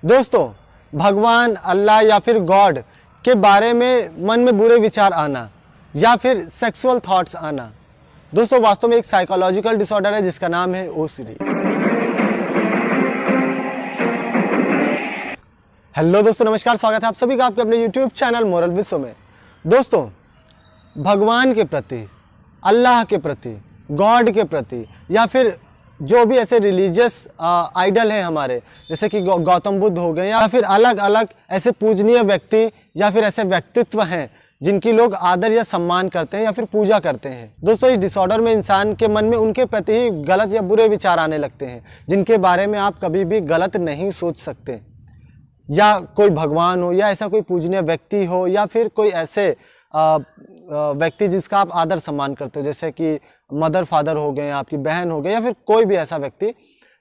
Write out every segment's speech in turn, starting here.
दोस्तों, भगवान, अल्लाह या फिर गॉड के बारे में मन में बुरे विचार आना या फिर सेक्सुअल थॉट्स आना, दोस्तों वास्तव में एक साइकोलॉजिकल डिसऑर्डर है जिसका नाम है ओसीडी। हेलो दोस्तों, नमस्कार, स्वागत है आप सभी का आपके अपने यूट्यूब चैनल मोरल विश्व में। दोस्तों, भगवान के प्रति, अल्लाह के प्रति, गॉड के प्रति या फिर जो भी ऐसे रिलीजियस आइडल हैं हमारे, जैसे कि गौतम बुद्ध हो गए या फिर अलग अलग ऐसे पूजनीय व्यक्ति या फिर ऐसे व्यक्तित्व हैं जिनकी लोग आदर या सम्मान करते हैं या फिर पूजा करते हैं। दोस्तों, इस डिसऑर्डर में इंसान के मन में उनके प्रति ही गलत या बुरे विचार आने लगते हैं जिनके बारे में आप कभी भी गलत नहीं सोच सकते। या कोई भगवान हो या ऐसा कोई पूजनीय व्यक्ति हो या फिर कोई ऐसे व्यक्ति जिसका आप आदर सम्मान करते हो, जैसे कि मदर फादर हो गए, आपकी बहन हो गई या फिर कोई भी ऐसा व्यक्ति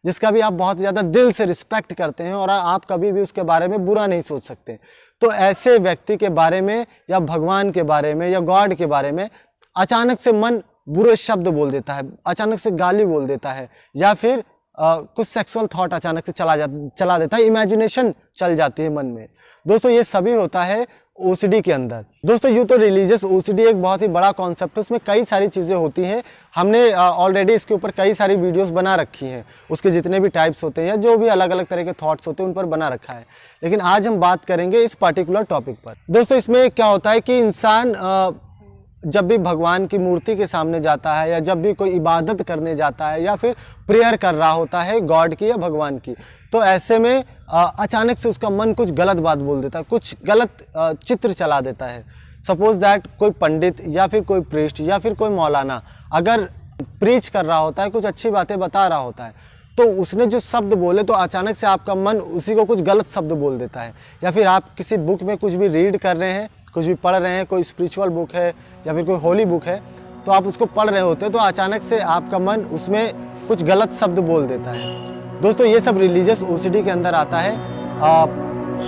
जिसका भी आप बहुत ज़्यादा दिल से रिस्पेक्ट करते हैं और आप कभी भी उसके बारे में बुरा नहीं सोच सकते। तो ऐसे व्यक्ति के बारे में या भगवान के बारे में या गॉड के बारे में अचानक से मन बुरे शब्द बोल देता है, अचानक से गाली बोल देता है या फिर कुछ सेक्सुअल थॉट अचानक से चला देता है, इमेजिनेशन चल जाती है मन में। दोस्तों, ये सभी होता है ओसीडी के अंदर। दोस्तों, यूँ तो रिलीजियस ओसीडी एक बहुत ही बड़ा कॉन्सेप्ट है, उसमें कई सारी चीज़ें होती हैं। हमने ऑलरेडी इसके ऊपर कई सारी वीडियोस बना रखी हैं, उसके जितने भी टाइप्स होते हैं या जो भी अलग अलग तरह के थॉट्स होते हैं उन पर बना रखा है। लेकिन आज हम बात करेंगे इस पर्टिकुलर टॉपिक पर। दोस्तों, इसमें क्या होता है कि इंसान जब भी भगवान की मूर्ति के सामने जाता है या जब भी कोई इबादत करने जाता है या फिर प्रेयर कर रहा होता है गॉड की या भगवान की, तो ऐसे में अचानक से उसका मन कुछ गलत बात बोल देता है, कुछ गलत चित्र चला देता है। सपोज दैट कोई पंडित या फिर कोई प्रीस्ट या फिर कोई मौलाना अगर प्रीच कर रहा होता है, कुछ अच्छी बातें बता रहा होता है, तो उसने जो शब्द बोले तो अचानक से आपका मन उसी को कुछ गलत शब्द बोल देता है। या फिर आप किसी बुक में कुछ भी रीड कर रहे हैं, कुछ भी पढ़ रहे हैं, कोई स्पिरिचुअल बुक है या फिर कोई होली बुक है, तो आप उसको पढ़ रहे होते हैं तो अचानक से आपका मन उसमें कुछ गलत शब्द बोल देता है। दोस्तों, ये सब रिलीजियस ओसीडी के अंदर आता है।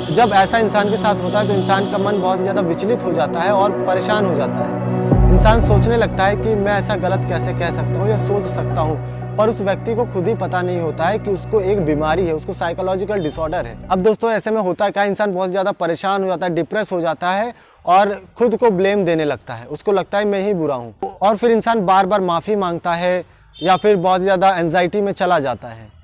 जब ऐसा इंसान के साथ होता है तो इंसान का मन बहुत ज़्यादा विचलित हो जाता है और परेशान हो जाता है। इंसान सोचने लगता है कि मैं ऐसा गलत कैसे कह सकता हूँ या सोच सकता हूँ, पर उस व्यक्ति को खुद ही पता नहीं होता है कि उसको एक बीमारी है, उसको साइकोलॉजिकल डिसऑर्डर है। अब दोस्तों, ऐसे में होता है क्या, इंसान बहुत ज़्यादा परेशान हो जाता है, डिप्रेस हो जाता है और खुद को ब्लेम देने लगता है, उसको लगता है मैं ही बुरा हूँ। और फिर इंसान बार बार माफ़ी मांगता है या फिर बहुत ज़्यादा एंजाइटी में चला जाता है।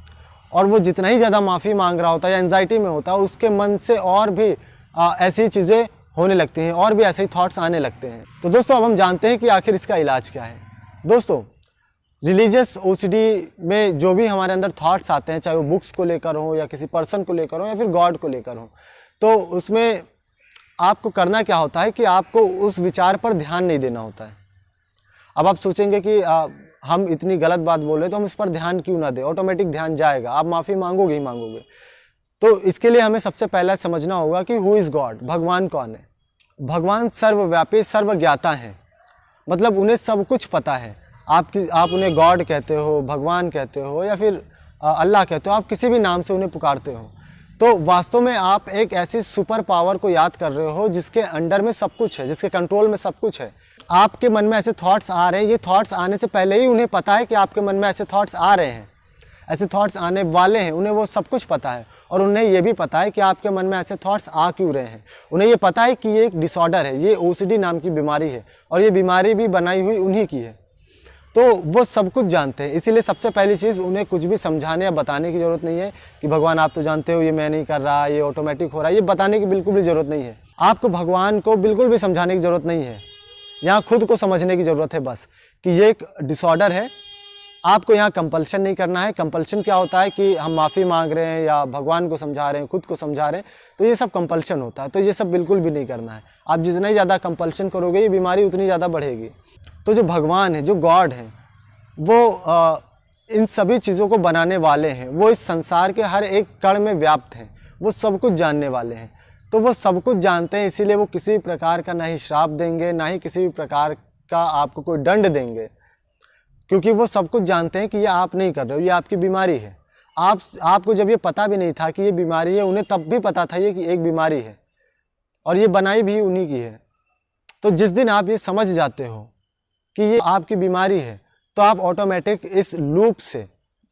और वो जितना ही ज़्यादा माफ़ी मांग रहा होता है या एंजाइटी में होता है, उसके मन से और भी ऐसी चीज़ें होने लगती हैं और भी ऐसे ही थॉट्स आने लगते हैं। तो दोस्तों, अब हम जानते हैं कि आखिर इसका इलाज क्या है। दोस्तों, रिलीजियस ओसीडी में जो भी हमारे अंदर थॉट्स आते हैं, चाहे वो बुक्स को लेकर हो या किसी पर्सन को लेकर हो या फिर गॉड को लेकर हो, तो उसमें आपको करना क्या होता है कि आपको उस विचार पर ध्यान नहीं देना होता है। अब आप सोचेंगे कि हम इतनी गलत बात बोल रहे तो हम इस पर ध्यान क्यों ना दें, ऑटोमेटिक ध्यान जाएगा, आप माफ़ी मांगोगे ही मांगोगे। तो इसके लिए हमें सबसे पहले समझना होगा कि हु इज़ गॉड, भगवान कौन है। भगवान सर्वव्यापी, सर्वज्ञाता हैं, मतलब उन्हें सब कुछ पता है। आप उन्हें गॉड कहते हो, भगवान कहते हो या फिर अल्लाह कहते हो, आप किसी भी नाम से उन्हें पुकारते हो, तो वास्तव में आप एक ऐसी सुपर पावर को याद कर रहे हो जिसके अंडर में सब कुछ है, जिसके कंट्रोल में सब कुछ है। आपके मन में ऐसे थॉट्स आ रहे हैं, ये थॉट्स आने से पहले ही उन्हें पता है कि आपके मन में ऐसे थॉट्स आ रहे हैं, ऐसे थॉट्स आने वाले हैं, उन्हें वो सब कुछ पता है। और उन्हें ये भी पता है कि आपके मन में ऐसे थॉट्स आ क्यों रहे हैं। उन्हें ये पता है कि ये एक डिसऑर्डर है, ये ओसीडी नाम की बीमारी है और ये बीमारी भी बनाई हुई उन्हीं की है। तो वो सब कुछ जानते हैं, इसीलिए सबसे पहली चीज़ उन्हें कुछ भी समझाने या बताने की ज़रूरत नहीं है कि भगवान आप तो जानते हो ये मैं नहीं कर रहा, ये ऑटोमेटिक हो रहा है, ये बताने की बिल्कुल भी ज़रूरत नहीं है। आपको भगवान को बिल्कुल भी समझाने की ज़रूरत नहीं है, यहाँ खुद को समझने की ज़रूरत है बस कि ये एक डिसऑर्डर है। आपको यहाँ कंपल्शन नहीं करना है। कंपल्शन क्या होता है कि हम माफ़ी मांग रहे हैं या भगवान को समझा रहे हैं, खुद को समझा रहे हैं, तो ये सब कंपल्शन होता है। तो ये सब बिल्कुल भी नहीं करना है। आप जितना ही ज़्यादा कंपल्शन करोगे ये बीमारी उतनी ज़्यादा बढ़ेगी। तो जो भगवान है, जो गॉड है, वो इन सभी चीज़ों को बनाने वाले हैं, वो इस संसार के हर एक कण में व्याप्त हैं, वो सब कुछ जानने वाले हैं। तो वो सब कुछ जानते हैं, इसीलिए वो किसी भी प्रकार का ना ही श्राप देंगे, ना ही किसी भी प्रकार का आपको कोई दंड देंगे, क्योंकि वो सब कुछ जानते हैं कि ये आप नहीं कर रहे हो, ये आपकी बीमारी है। आपको जब ये पता भी नहीं था कि ये बीमारी है, उन्हें तब भी पता था ये कि एक बीमारी है और ये बनाई भी उन्हीं की है। तो जिस दिन आप ये समझ जाते हो कि ये आपकी बीमारी है, तो आप ऑटोमेटिक इस लूप से,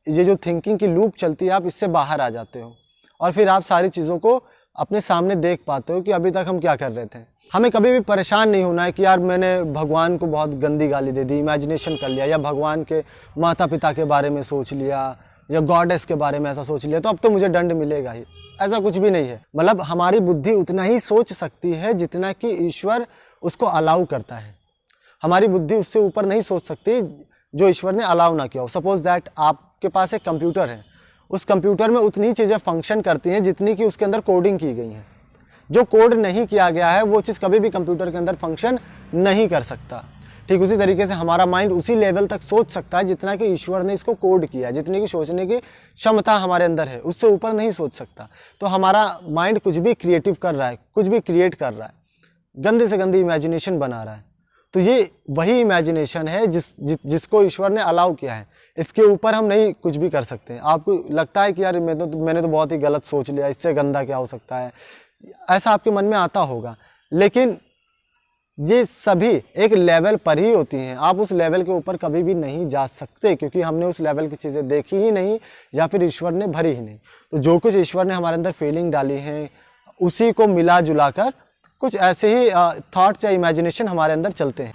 ये जो थिंकिंग की लूप चलती है, आप इससे बाहर आ जाते हो और फिर आप सारी चीज़ों को अपने सामने देख पाते हो कि अभी तक हम क्या कर रहे थे। हमें कभी भी परेशान नहीं होना है कि यार मैंने भगवान को बहुत गंदी गाली दे दी, इमेजिनेशन कर लिया, या भगवान के माता पिता के बारे में सोच लिया, या गॉडेस के बारे में ऐसा सोच लिया तो अब तो मुझे दंड मिलेगा ही। ऐसा कुछ भी नहीं है। मतलब हमारी बुद्धि उतना ही सोच सकती है जितना कि ईश्वर उसको अलाउ करता है। हमारी बुद्धि उससे ऊपर नहीं सोच सकती जो ईश्वर ने अलाउ ना किया हो। सपोज दैट आपके पास एक कंप्यूटर है, उस कंप्यूटर में उतनी चीज़ें फंक्शन करती हैं जितनी कि उसके अंदर कोडिंग की गई है। जो कोड नहीं किया गया है वो चीज़ कभी भी कंप्यूटर के अंदर फंक्शन नहीं कर सकता। ठीक उसी तरीके से हमारा माइंड उसी लेवल तक सोच सकता है जितना कि ईश्वर ने इसको कोड किया है, जितनी की सोचने की क्षमता हमारे अंदर है, उससे ऊपर नहीं सोच सकता। तो हमारा माइंड कुछ भी क्रिएटिव कर रहा है, कुछ भी क्रिएट कर रहा है, गंदे से गंदी इमेजिनेशन बना रहा है, तो ये वही इमेजिनेशन है जिसको ईश्वर ने अलाउ किया है। इसके ऊपर हम नहीं कुछ भी कर सकते। आपको लगता है कि यार मैंने तो बहुत ही गलत सोच लिया, इससे गंदा क्या हो सकता है, ऐसा आपके मन में आता होगा, लेकिन ये सभी एक लेवल पर ही होती हैं। आप उस लेवल के ऊपर कभी भी नहीं जा सकते क्योंकि हमने उस लेवल की चीज़ें देखी ही नहीं या फिर ईश्वर ने भरी ही नहीं। तो जो कुछ ईश्वर ने हमारे अंदर फीलिंग डाली है उसी को मिला जुला कर कुछ ऐसे ही थॉट्स या इमेजिनेशन हमारे अंदर चलते हैं।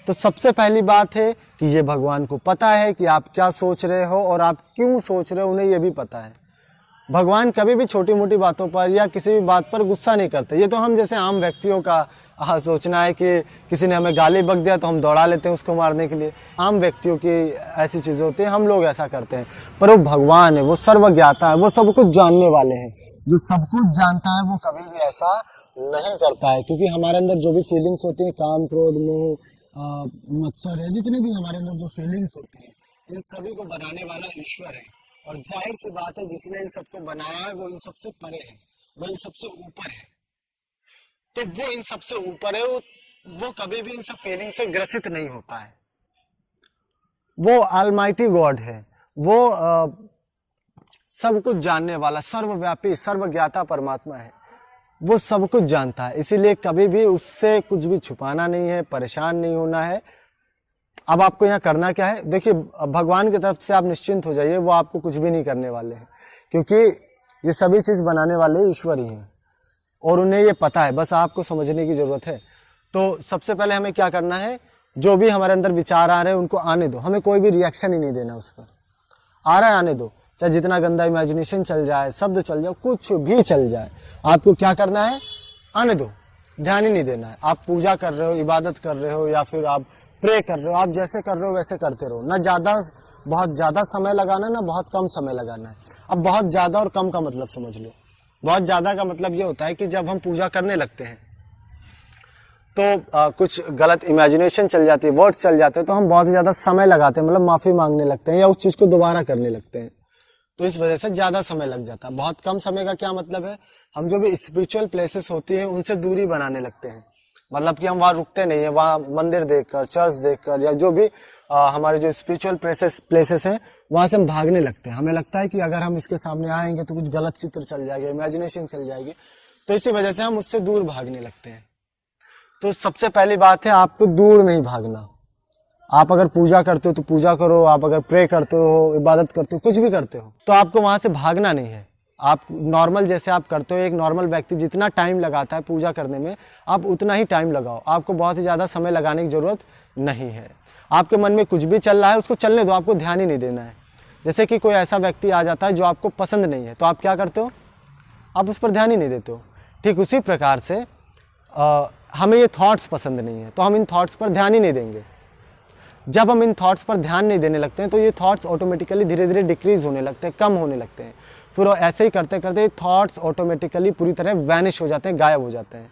तो सबसे पहली बात है कि ये भगवान को पता है कि आप क्या सोच रहे हो और आप क्यों सोच रहे हो, उन्हें ये भी पता है। भगवान कभी भी छोटी मोटी बातों पर या किसी भी बात पर गुस्सा नहीं करते। ये तो हम जैसे आम व्यक्तियों का सोचना है कि किसी ने हमें गाली बक दिया तो हम दौड़ा लेते हैं उसको मारने के लिए। आम व्यक्तियों की ऐसी चीज़ें होती हैं, हम लोग ऐसा करते हैं। पर वो भगवान है, वो सर्वज्ञाता है, वो सब कुछ जानने वाले हैं। जो सब कुछ जानता है वो कभी भी ऐसा नहीं करता है, क्योंकि हमारे अंदर जो भी फीलिंग्स होती हैं, काम क्रोध मोह मत्सर है, जितने भी हमारे अंदर जो फीलिंग्स होती हैं, इन सभी को बनाने वाला ईश्वर है। और जाहिर सी बात है जिसने इन सबको बनाया है वो इन सबसे परे है, वो इन सबसे ऊपर है। तो वो इन सबसे ऊपर है, वो कभी भी इन सब फीलिंग से ग्रसित नहीं होता है। वो ऑलमाइटी गॉड है, वो सब कुछ जानने वाला सर्वव्यापी सर्वज्ञाता परमात्मा है। वो सब कुछ जानता है, इसीलिए कभी भी उससे कुछ भी छुपाना नहीं है, परेशान नहीं होना है। अब आपको यहाँ करना क्या है, देखिए भगवान की तरफ से आप निश्चिंत हो जाइए, वो आपको कुछ भी नहीं करने वाले हैं, क्योंकि ये सभी चीज़ बनाने वाले ईश्वर ही हैं और उन्हें ये पता है, बस आपको समझने की ज़रूरत है। तो सबसे पहले हमें क्या करना है, जो भी हमारे अंदर विचार आ रहे हैं उनको आने दो, हमें कोई भी रिएक्शन ही नहीं देना उस पर। आ रहा है आने दो, चाहे जितना गंदा इमेजिनेशन चल जाए, शब्द चल जाए, कुछ भी चल जाए, आपको क्या करना है, आने दो, ध्यान ही नहीं देना है। आप पूजा कर रहे हो, इबादत कर रहे हो या फिर आप प्रे कर रहे हो, आप जैसे कर रहे हो वैसे करते रहो। ना ज़्यादा बहुत ज़्यादा समय लगाना है, ना बहुत कम समय लगाना है। अब बहुत ज़्यादा और कम का मतलब समझ लो। बहुत ज़्यादा का मतलब ये होता है कि जब हम पूजा करने लगते हैं तो कुछ गलत इमेजिनेशन चल जाती है, वर्ड्स चल जाते हैं, तो हम बहुत ज़्यादा समय लगाते हैं, मतलब माफ़ी मांगने लगते हैं या उस चीज़ को दोबारा करने लगते हैं, तो इस वजह से ज़्यादा समय लग जाता है। बहुत कम समय का क्या मतलब है, हम जो भी स्पिरिचुअल प्लेसेस होती हैं उनसे दूरी बनाने लगते हैं। मतलब कि हम वहाँ रुकते नहीं है, वहाँ मंदिर देखकर, चर्च देखकर या जो भी हमारे जो स्पिरिचुअल प्लेसेस हैं वहाँ से हम भागने लगते हैं। हमें लगता है कि अगर हम इसके सामने आएंगे तो कुछ गलत चित्र चल जाएगा, इमेजिनेशन चल जाएगी, तो इसी वजह से हम उससे दूर भागने लगते हैं। तो सबसे पहली बात है, आपको दूर नहीं भागना। आप अगर पूजा करते हो तो पूजा करो, आप अगर प्रे करते हो, इबादत करते हो, कुछ भी करते हो, तो आपको वहाँ से भागना नहीं है। आप नॉर्मल जैसे आप करते हो, एक नॉर्मल व्यक्ति जितना टाइम लगाता है पूजा करने में, आप उतना ही टाइम लगाओ। आपको बहुत ही ज़्यादा समय लगाने की ज़रूरत नहीं है। आपके मन में कुछ भी चल रहा है उसको चलने दो, आपको ध्यान ही नहीं देना है। जैसे कि कोई ऐसा व्यक्ति आ जाता है जो आपको पसंद नहीं है, तो आप क्या करते हो, आप उस पर ध्यान ही नहीं देते हो। ठीक उसी प्रकार से हमें ये थॉट्स पसंद नहीं है, तो हम इन थॉट्स पर ध्यान ही नहीं देंगे। जब हम इन थॉट्स पर ध्यान नहीं देने लगते हैं तो ये थॉट्स ऑटोमेटिकली धीरे धीरे डिक्रीज होने लगते हैं, कम होने लगते हैं। फिर ऐसे ही करते करते थॉट्स ऑटोमेटिकली पूरी तरह वैनिश हो जाते हैं, गायब हो जाते हैं।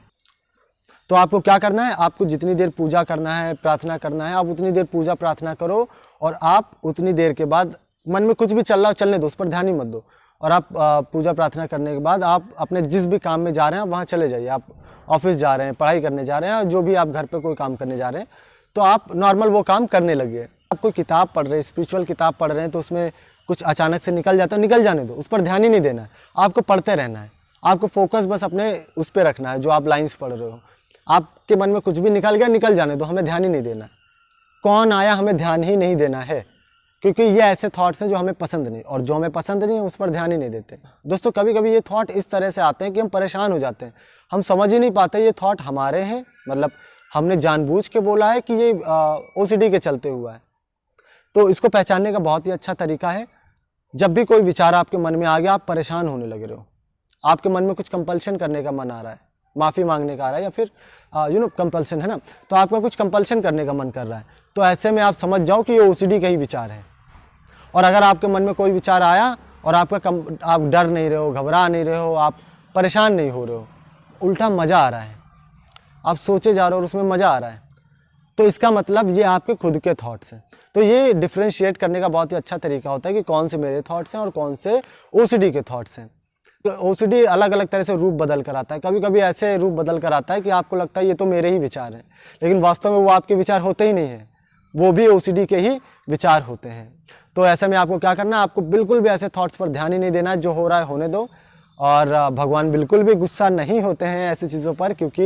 तो आपको क्या करना है, आपको जितनी देर पूजा करना है, प्रार्थना करना है, आप उतनी देर पूजा प्रार्थना करो और आप उतनी देर के बाद मन में कुछ भी चल रहा हो चलने दो, उस पर ध्यान ही मत दो। और आप पूजा प्रार्थना करने के बाद आप अपने जिस भी काम में जा रहे हैं वहाँ चले जाइए। आप ऑफिस जा रहे हैं, पढ़ाई करने जा रहे हैं, और जो भी आप घर पे कोई काम करने जा रहे हैं, तो आप नॉर्मल वो काम करने लगिए। आप कोई किताब पढ़ रहे हैं, स्पिरिचुअल किताब पढ़ रहे हैं, तो उसमें कुछ अचानक से निकल जाता है, निकल जाने दो, उस पर ध्यान ही नहीं देना है। आपको पढ़ते रहना है, आपको फोकस बस अपने उस पर रखना है जो आप लाइन्स पढ़ रहे हो। आपके मन में कुछ भी निकल गया, निकल जाने दो, हमें ध्यान ही नहीं देना। कौन आया हमें ध्यान ही नहीं देना है, क्योंकि ये ऐसे थॉट्स हैं जो हमें पसंद नहीं, और जो हमें पसंद नहीं है उस पर ध्यान ही नहीं देते। दोस्तों कभी कभी ये थॉट इस तरह से आते हैं कि हम परेशान हो जाते हैं, हम समझ ही नहीं पाते ये थॉट हमारे हैं, मतलब हमने जानबूझ के बोला है कि ये OCD के चलते हुआ है। तो इसको पहचानने का बहुत ही अच्छा तरीका है, जब भी कोई विचार आपके मन में आ गया, आप परेशान होने लग रहे हो, आपके मन में कुछ कंपल्शन करने का मन आ रहा है, माफ़ी मांगने का आ रहा है, या फिर कंपल्शन है ना, तो आपका कुछ कंपल्शन करने का मन कर रहा है, तो ऐसे में आप समझ जाओ कि ये OCD का ही विचार है। और अगर आपके मन में कोई विचार आया और आप डर नहीं रहे हो, घबरा नहीं रहे हो, आप परेशान नहीं हो रहे हो, उल्टा मज़ा आ रहा है, आप सोचे जा रहे हो और उसमें मज़ा आ रहा है, तो इसका मतलब ये आपके खुद के थॉट्स हैं। तो ये डिफ्रेंशिएट करने का बहुत ही अच्छा तरीका होता है कि कौन से मेरे थॉट्स हैं और कौन से OCD के थॉट्स हैं। तो OCD अलग अलग तरह से रूप बदल कर आता है, कभी कभी ऐसे रूप बदल कर आता है कि आपको लगता है ये तो मेरे ही विचार हैं, लेकिन वास्तव में वो आपके विचार होते ही नहीं हैं, वो भी OCD के ही विचार होते हैं। तो ऐसे में आपको क्या करना है, आपको बिल्कुल भी ऐसे थॉट्स पर ध्यान ही नहीं देना है, जो हो रहा है होने दो। और भगवान बिल्कुल भी गुस्सा नहीं होते हैं ऐसी चीज़ों पर, क्योंकि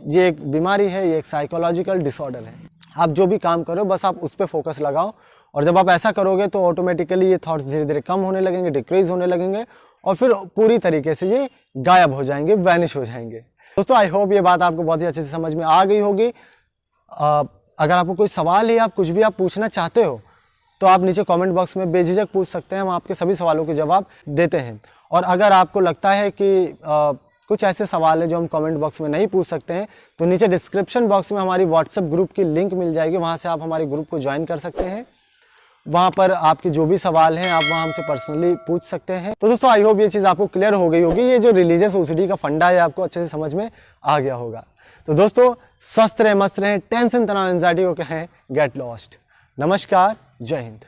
ये एक बीमारी है, ये एक साइकोलॉजिकल डिसऑर्डर है। आप जो भी काम करो बस आप उस पर फोकस लगाओ, और जब आप ऐसा करोगे तो ऑटोमेटिकली ये थॉट्स धीरे धीरे कम होने लगेंगे, डिक्रीज होने लगेंगे, और फिर पूरी तरीके से ये गायब हो जाएंगे, वैनिश हो जाएंगे। दोस्तों आई होप ये बात आपको बहुत ही अच्छे से समझ में आ गई होगी। अगर आपको कोई सवाल है, आप कुछ भी आप पूछना चाहते हो, तो आप नीचे कमेंट बॉक्स में बेझिझक पूछ सकते हैं, हम आपके सभी सवालों के जवाब देते हैं। और अगर आपको लगता है कि कुछ ऐसे सवाल है जो हम कमेंट बॉक्स में नहीं पूछ सकते हैं, तो नीचे डिस्क्रिप्शन बॉक्स में हमारी व्हाट्सएप ग्रुप की लिंक मिल जाएगी, वहाँ से आप हमारे ग्रुप को ज्वाइन कर सकते हैं। वहाँ पर आपके जो भी सवाल हैं आप वहाँ हमसे पर्सनली पूछ सकते हैं। तो दोस्तों आई होप ये चीज़ आपको क्लियर हो गई होगी, ये जो रिलीजियस OCD का फंडा है आपको अच्छे से समझ में आ गया होगा। तो दोस्तों स्वस्थ रहें, मस्त रहें, टेंशन तनाव एंजाइटी को कहें गेट लॉस्ट। नमस्कार, जय हिंद।